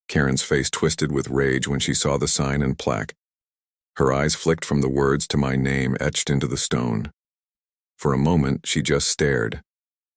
Karen's face twisted with rage when she saw the sign and plaque. Her eyes flicked from the words to my name etched into the stone. For a moment, she just stared,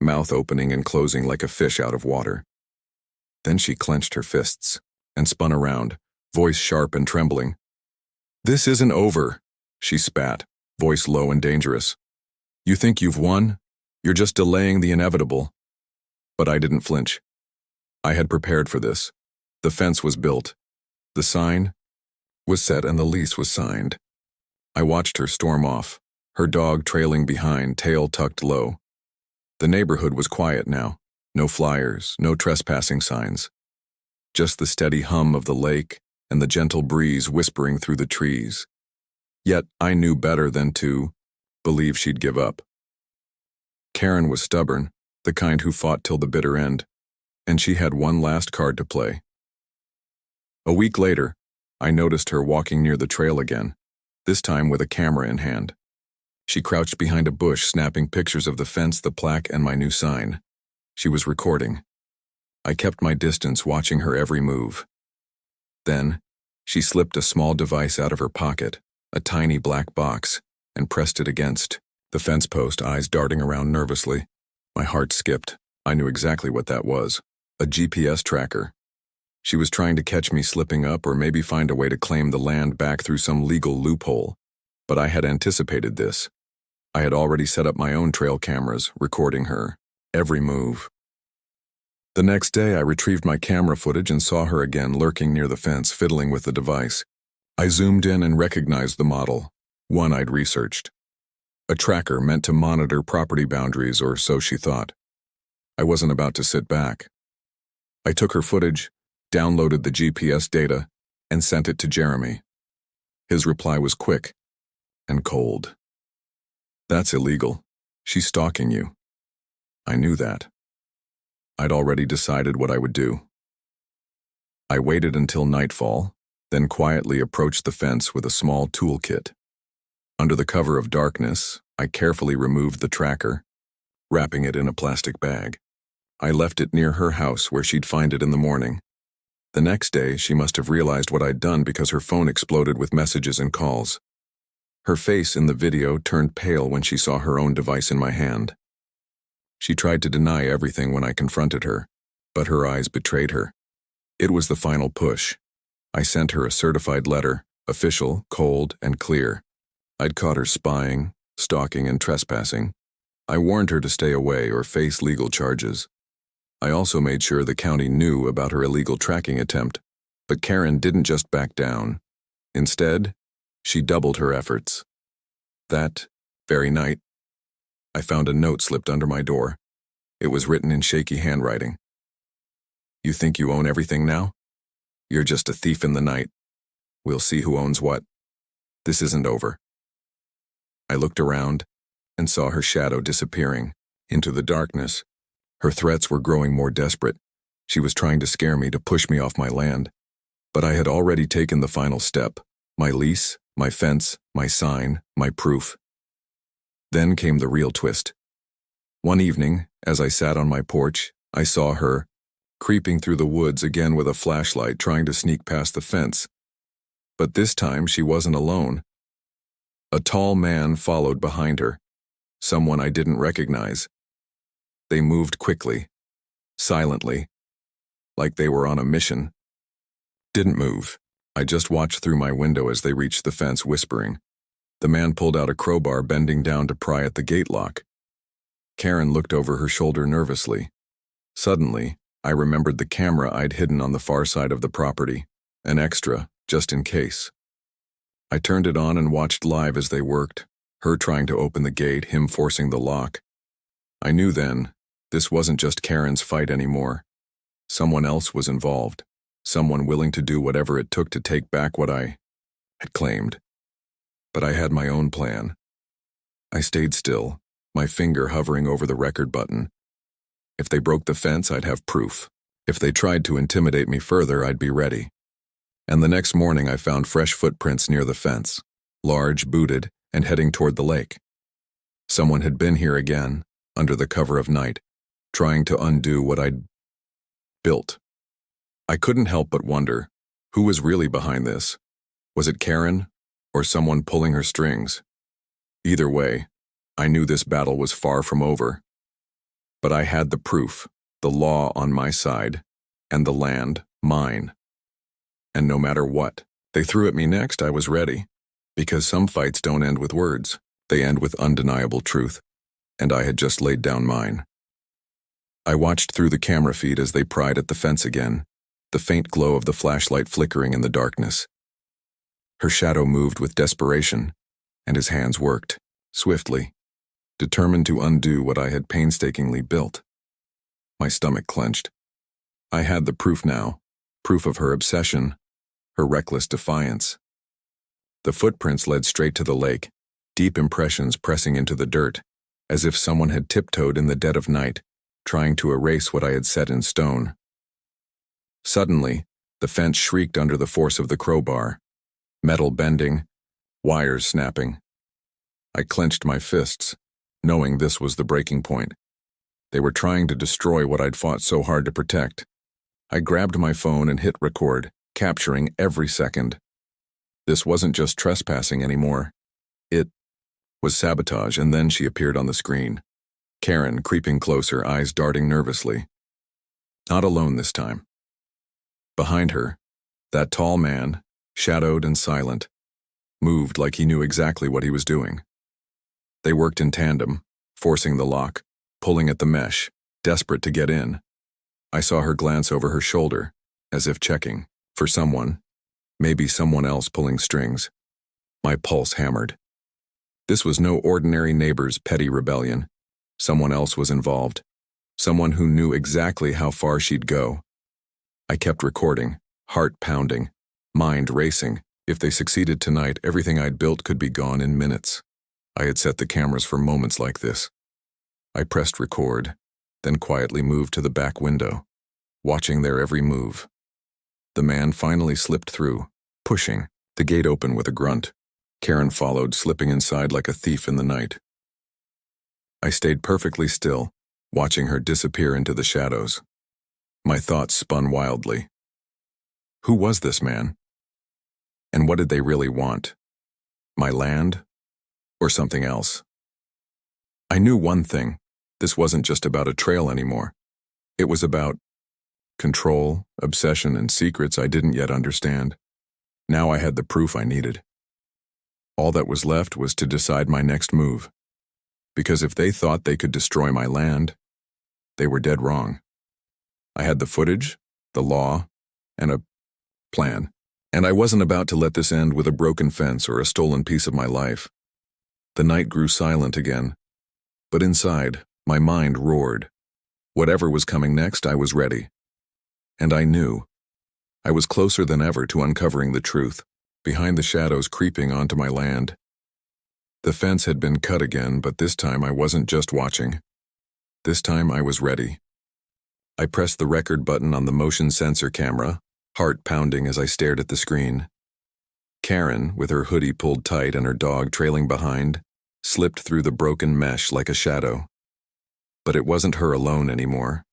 mouth opening and closing like a fish out of water. Then she clenched her fists and spun around, voice sharp and trembling. "This isn't over," she spat, voice low and dangerous. "You think you've won? You're just delaying the inevitable." But I didn't flinch. I had prepared for this. The fence was built. The sign was set and the lease was signed. I watched her storm off, her dog trailing behind, tail tucked low. The neighborhood was quiet now. No flyers, no trespassing signs. Just the steady hum of the lake and the gentle breeze whispering through the trees. Yet I knew better than to believe she'd give up. Karen was stubborn, the kind who fought till the bitter end, and she had one last card to play. A week later, I noticed her walking near the trail again, this time with a camera in hand. She crouched behind a bush, snapping pictures of the fence, the plaque, and my new sign. She was recording. I kept my distance, watching her every move. Then, she slipped a small device out of her pocket, a tiny black box, and pressed it against the fence post, eyes darting around nervously. My heart skipped. I knew exactly what that was. A GPS tracker. She was trying to catch me slipping up or maybe find a way to claim the land back through some legal loophole. But I had anticipated this. I had already set up my own trail cameras, recording her every move. The next day, I retrieved my camera footage and saw her again lurking near the fence, fiddling with the device. I zoomed in and recognized the model, one I'd researched. A tracker meant to monitor property boundaries, or so she thought. I wasn't about to sit back. I took her footage, downloaded the GPS data, and sent it to Jeremy. His reply was quick and cold. "That's illegal. She's stalking you." I knew that. I'd already decided what I would do. I waited until nightfall, then quietly approached the fence with a small toolkit. Under the cover of darkness, I carefully removed the tracker, wrapping it in a plastic bag. I left it near her house where she'd find it in the morning. The next day, she must have realized what I'd done because her phone exploded with messages and calls. Her face in the video turned pale when she saw her own device in my hand. She tried to deny everything when I confronted her, but her eyes betrayed her. It was the final push. I sent her a certified letter, official, cold, and clear. I'd caught her spying, stalking, and trespassing. I warned her to stay away or face legal charges. I also made sure the county knew about her illegal tracking attempt, but Karen didn't just back down. Instead, she doubled her efforts. That very night, I found a note slipped under my door. It was written in shaky handwriting. "You think you own everything now? You're just a thief in the night. We'll see who owns what. This isn't over." I looked around and saw her shadow disappearing into the darkness. Her threats were growing more desperate. She was trying to scare me, to push me off my land. But I had already taken the final step. My lease, my fence, my sign, my proof. Then came the real twist. One evening, as I sat on my porch, I saw her, creeping through the woods again with a flashlight, trying to sneak past the fence. But this time she wasn't alone. A tall man followed behind her, someone I didn't recognize. They moved quickly, silently, like they were on a mission. Didn't move. I just watched through my window as they reached the fence, whispering. The man pulled out a crowbar, bending down to pry at the gate lock. Karen looked over her shoulder nervously. Suddenly, I remembered the camera I'd hidden on the far side of the property, an extra, just in case. I turned it on and watched live as they worked, her trying to open the gate, him forcing the lock. I knew then, this wasn't just Karen's fight anymore. Someone else was involved, someone willing to do whatever it took to take back what I had claimed. But I had my own plan. I stayed still, my finger hovering over the record button. If they broke the fence, I'd have proof. If they tried to intimidate me further, I'd be ready. And the next morning I found fresh footprints near the fence, large, booted, and heading toward the lake. Someone had been here again, under the cover of night, trying to undo what I'd built. I couldn't help but wonder, who was really behind this? Was it Karen, or someone pulling her strings? Either way, I knew this battle was far from over. But I had the proof, the law on my side, and the land mine. And no matter what they threw at me next, I was ready. Because some fights don't end with words, they end with undeniable truth. And I had just laid down mine. I watched through the camera feed as they pried at the fence again, the faint glow of the flashlight flickering in the darkness. Her shadow moved with desperation, and his hands worked, swiftly, determined to undo what I had painstakingly built. My stomach clenched. I had the proof now, proof of her obsession, her reckless defiance. The footprints led straight to the lake, deep impressions pressing into the dirt, as if someone had tiptoed in the dead of night, trying to erase what I had set in stone. Suddenly, the fence shrieked under the force of the crowbar, metal bending, wires snapping. I clenched my fists, knowing this was the breaking point. They were trying to destroy what I'd fought so hard to protect. I grabbed my phone and hit record, capturing every second. This wasn't just trespassing anymore. It was sabotage, and then she appeared on the screen. Karen creeping closer, eyes darting nervously. Not alone this time. Behind her, that tall man, shadowed and silent, moved like he knew exactly what he was doing. They worked in tandem, forcing the lock, pulling at the mesh, desperate to get in. I saw her glance over her shoulder, as if checking, for someone, maybe someone else pulling strings. My pulse hammered. This was no ordinary neighbor's petty rebellion. Someone else was involved. Someone who knew exactly how far she'd go. I kept recording, heart pounding, mind racing. If they succeeded tonight, everything I'd built could be gone in minutes. I had set the cameras for moments like this. I pressed record, then quietly moved to the back window, watching their every move. The man finally slipped through, pushing, the gate open with a grunt. Karen followed, slipping inside like a thief in the night. I stayed perfectly still, watching her disappear into the shadows. My thoughts spun wildly. Who was this man? And what did they really want? My land? Or something else? I knew one thing. This wasn't just about a trail anymore. It was about control, obsession, and secrets I didn't yet understand. Now I had the proof I needed. All that was left was to decide my next move. Because if they thought they could destroy my land, they were dead wrong. I had the footage, the law, and a plan. And I wasn't about to let this end with a broken fence or a stolen piece of my life. The night grew silent again. But inside, my mind roared. Whatever was coming next, I was ready. And I knew. I was closer than ever to uncovering the truth, behind the shadows creeping onto my land. The fence had been cut again, but this time I wasn't just watching. This time I was ready. I pressed the record button on the motion sensor camera, heart pounding as I stared at the screen. Karen, with her hoodie pulled tight and her dog trailing behind, slipped through the broken mesh like a shadow. But it wasn't her alone anymore.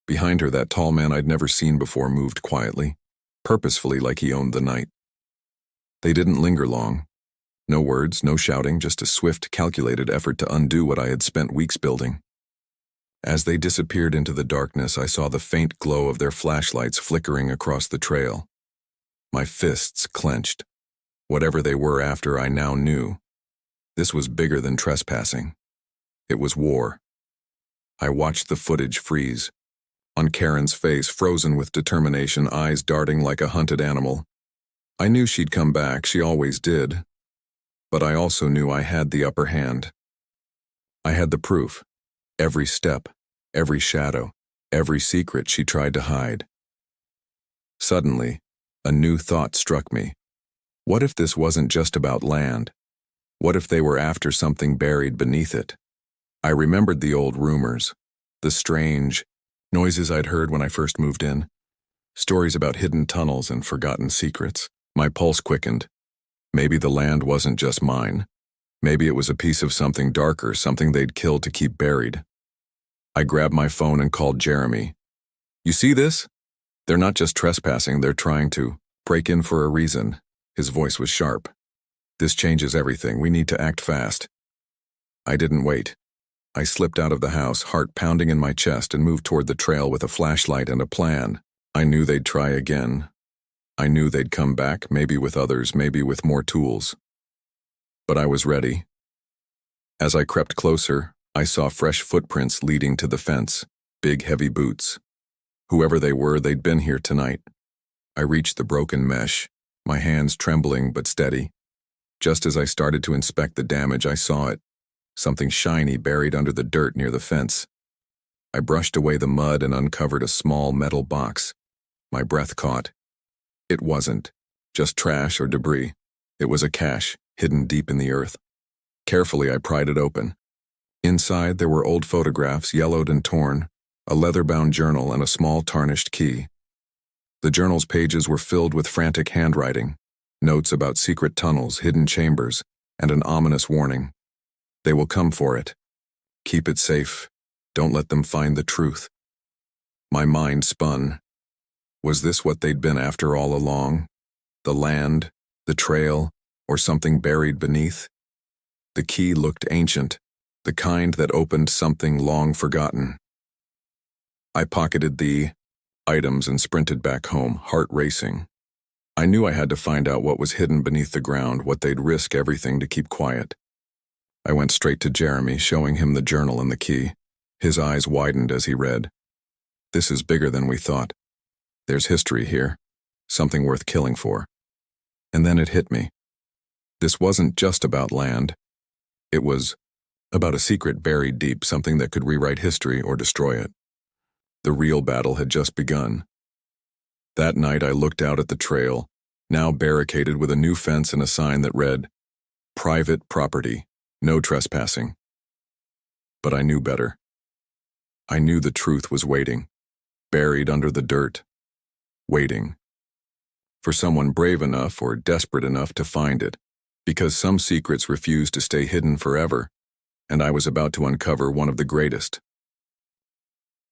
Behind her, that tall man I'd never seen before moved quietly, purposefully like he owned the night. They didn't linger long. No words, no shouting, just a swift, calculated effort to undo what I had spent weeks building. As they disappeared into the darkness, I saw the faint glow of their flashlights flickering across the trail. My fists clenched. Whatever they were after, I now knew. This was bigger than trespassing. It was war. I watched the footage freeze. On Karen's face, frozen with determination, eyes darting like a hunted animal. I knew she'd come back, she always did. But I also knew I had the upper hand. I had the proof. Every step, every shadow, every secret she tried to hide. Suddenly, a new thought struck me. What if this wasn't just about land? What if they were after something buried beneath it? I remembered the old rumors, the strange noises I'd heard when I first moved in, stories about hidden tunnels and forgotten secrets. My pulse quickened. Maybe the land wasn't just mine. Maybe it was a piece of something darker, something they'd killed to keep buried. I grabbed my phone and called Jeremy. "You see this?" They're not just trespassing, they're trying to break in for a reason. His voice was sharp. This changes everything. We need to act fast. I didn't wait. I slipped out of the house, heart pounding in my chest, and moved toward the trail with a flashlight and a plan. I knew they'd try again. I knew they'd come back, maybe with others, maybe with more tools. But I was ready. As I crept closer, I saw fresh footprints leading to the fence, big heavy boots. Whoever they were, they'd been here tonight. I reached the broken mesh, my hands trembling but steady. Just as I started to inspect the damage, I saw it. Something shiny buried under the dirt near the fence. I brushed away the mud and uncovered a small metal box. My breath caught. It wasn't just trash or debris. It was a cache, hidden deep in the earth. Carefully, I pried it open. Inside, there were old photographs, yellowed and torn, a leather-bound journal, and a small tarnished key. The journal's pages were filled with frantic handwriting, notes about secret tunnels, hidden chambers, and an ominous warning. They will come for it. Keep it safe. Don't let them find the truth. My mind spun. Was this what they'd been after all along? The land, the trail, or something buried beneath? The key looked ancient, the kind that opened something long forgotten. I pocketed the items and sprinted back home, heart racing. I knew I had to find out what was hidden beneath the ground, what they'd risk everything to keep quiet. I went straight to Jeremy, showing him the journal and the key. His eyes widened as he read. This is bigger than we thought. There's history here, something worth killing for. And then it hit me. This wasn't just about land. It was about a secret buried deep, something that could rewrite history or destroy it. The real battle had just begun. That night I looked out at the trail, now barricaded with a new fence and a sign that read, "Private property, no trespassing." But I knew better. I knew the truth was waiting, buried under the dirt, waiting for someone brave enough or desperate enough to find it, because some secrets refuse to stay hidden forever, and I was about to uncover one of the greatest.